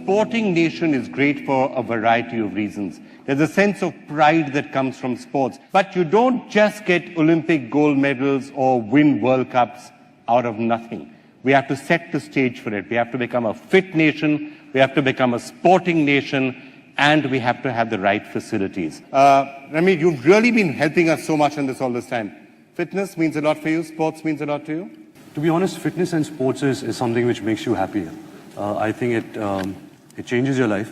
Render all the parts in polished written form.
sporting nation is great for a variety of reasons. There's a sense of pride that comes from sports. But you don't just get Olympic gold medals or win World Cups out of nothing. We have to set the stage for it. We have to become a fit nation. We have to become a sporting nation. And we have to have the right facilities. Remy, you've really been helping us so much on this all this time. Fitness means a lot for you. Sports means a lot to you. To be honest, fitness and sports is something which makes you happier. I think it changes your life.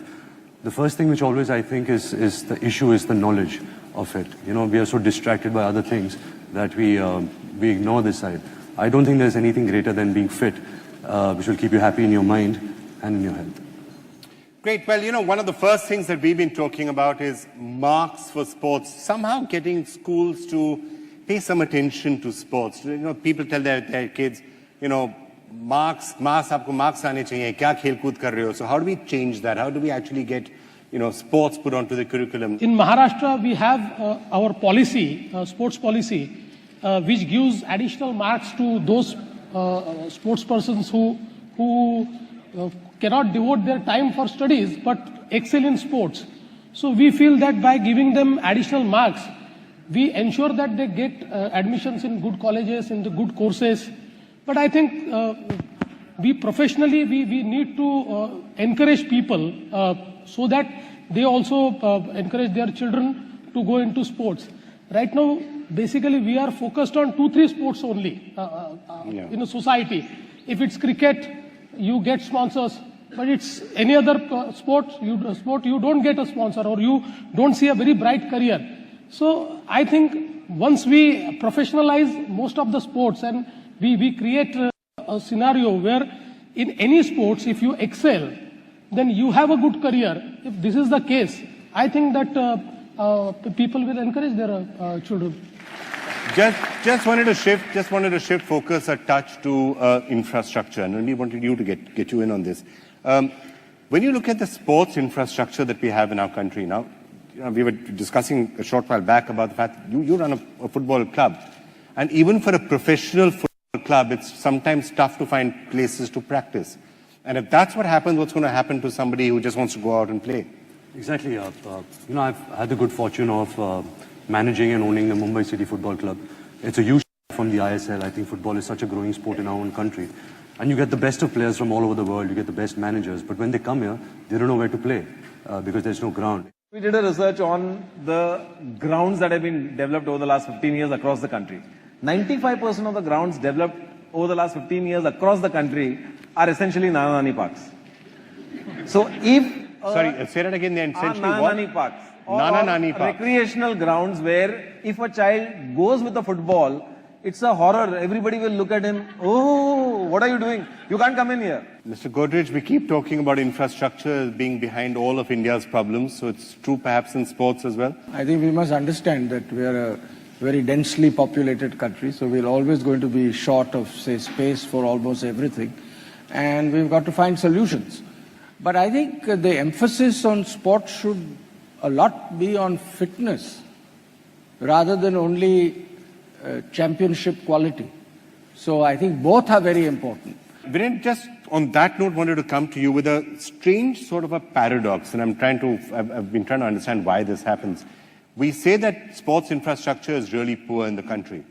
The first thing which always I think is the issue is the knowledge of it. You know, we are so distracted by other things that we ignore this side. I don't think there's anything greater than being fit, which will keep you happy in your mind and in your health. Great. Well, you know, one of the first things that we've been talking about is marks for sports. Somehow getting schools to pay some attention to sports. You know, people tell their kids, you know, marks aane chahiye, kya khel kood kar rahe ho? So how do we change that? How do we actually get, you know, sports put onto the curriculum? In Maharashtra, we have our policy, sports policy, which gives additional marks to those sports persons who cannot devote their time for studies but excel in sports. So we feel that by giving them additional marks, we ensure that they get admissions in good colleges, in the good courses. But I think we professionally, we need to encourage people so that they also encourage their children to go into sports. Right now, basically, we are focused on 2-3 sports only in a society. If it's cricket, you get sponsors. But it's any other sport, you don't get a sponsor or you don't see a very bright career. So I think once we professionalize most of the sports and we create a scenario where in any sports, if you excel, then you have a good career. If this is the case, I think that people will encourage their children. Just wanted to shift focus a touch to infrastructure, and really wanted you to get you in on this. When you look at the sports infrastructure that we have in our country now, you know, we were discussing a short while back about the fact that you run a football club, and even for a professional football club, it's sometimes tough to find places to practice. And if that's what happens, what's going to happen to somebody who just wants to go out and play? Exactly. You know, I've had the good fortune of managing and owning the Mumbai City Football Club. It's a huge from the ISL. I think football is such a growing sport in our own country. And you get the best of players from all over the world. You get the best managers. But when they come here, they don't know where to play because there's no ground. We did a research on the grounds that have been developed over the last 15 years across the country. 95% of the grounds developed over the last 15 years across the country are essentially Nana Nani parks. So if... Sorry, say that again. They're essentially Nana what? Nani parks. Nana Nani parks. Recreational grounds where if a child goes with a football, it's a horror. Everybody will look at him. Oh, what are you doing? You can't come in here. Mr. Godrej, we keep talking about infrastructure being behind all of India's problems. So it's true perhaps in sports as well? I think we must understand that we are a very densely populated country. So we're always going to be short of, say, space for almost everything. And we've got to find solutions. But I think the emphasis on sports should a lot be on fitness rather than only championship quality. So I think both are very important. Viren, just on that note, wanted to come to you with a strange sort of a paradox, and I've been trying to understand why this happens. We say that sports infrastructure is really poor in the country.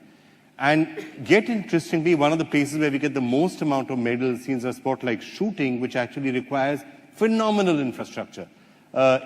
And yet, interestingly, one of the places where we get the most amount of medals seems a sport like shooting, which actually requires phenomenal infrastructure.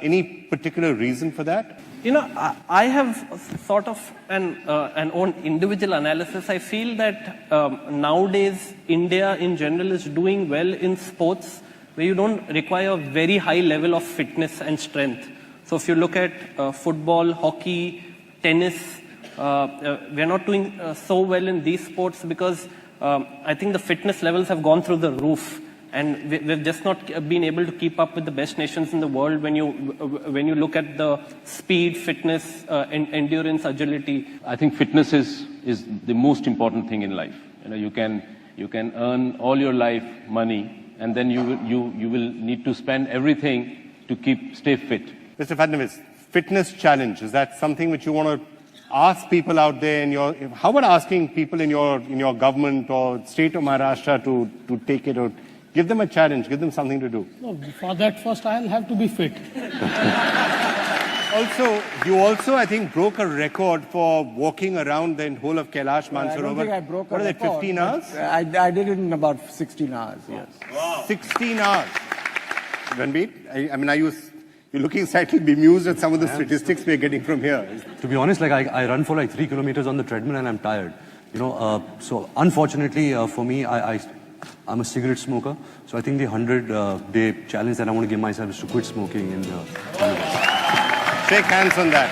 Any particular reason for that? You know, I have sort of an own individual analysis. I feel that nowadays India in general is doing well in sports where you don't require a very high level of fitness and strength. So if you look at football, hockey, tennis, we're not doing so well in these sports because I think the fitness levels have gone through the roof. And we've just not been able to keep up with the best nations in the world when you look at the speed, fitness, endurance, agility. I think fitness is the most important thing in life. You know, you can earn all your life money, and then you will need to spend everything to stay fit. Mr. Fadnavis, fitness challenge, is that something which you want to ask people out there how about asking people in your government or state of Maharashtra to take it, or Give them a challenge. Give them something to do. No, for that, first I'll have to be fit. Also, you also, I think, broke a record for walking around the whole of Kailash Mansarovar. I don't think I broke a What is it, record, 15 but, hours? I did it in about 16 hours, yes. 16 hours. Ranveer, I mean, you're looking slightly bemused at some of the statistics we're getting from here. To be honest, like I run for like 3 kilometers on the treadmill and I'm tired. You know, so unfortunately for me, I'm a cigarette smoker. So I think the 100-day challenge that I want to give myself is to quit smoking in the Shake hands on that.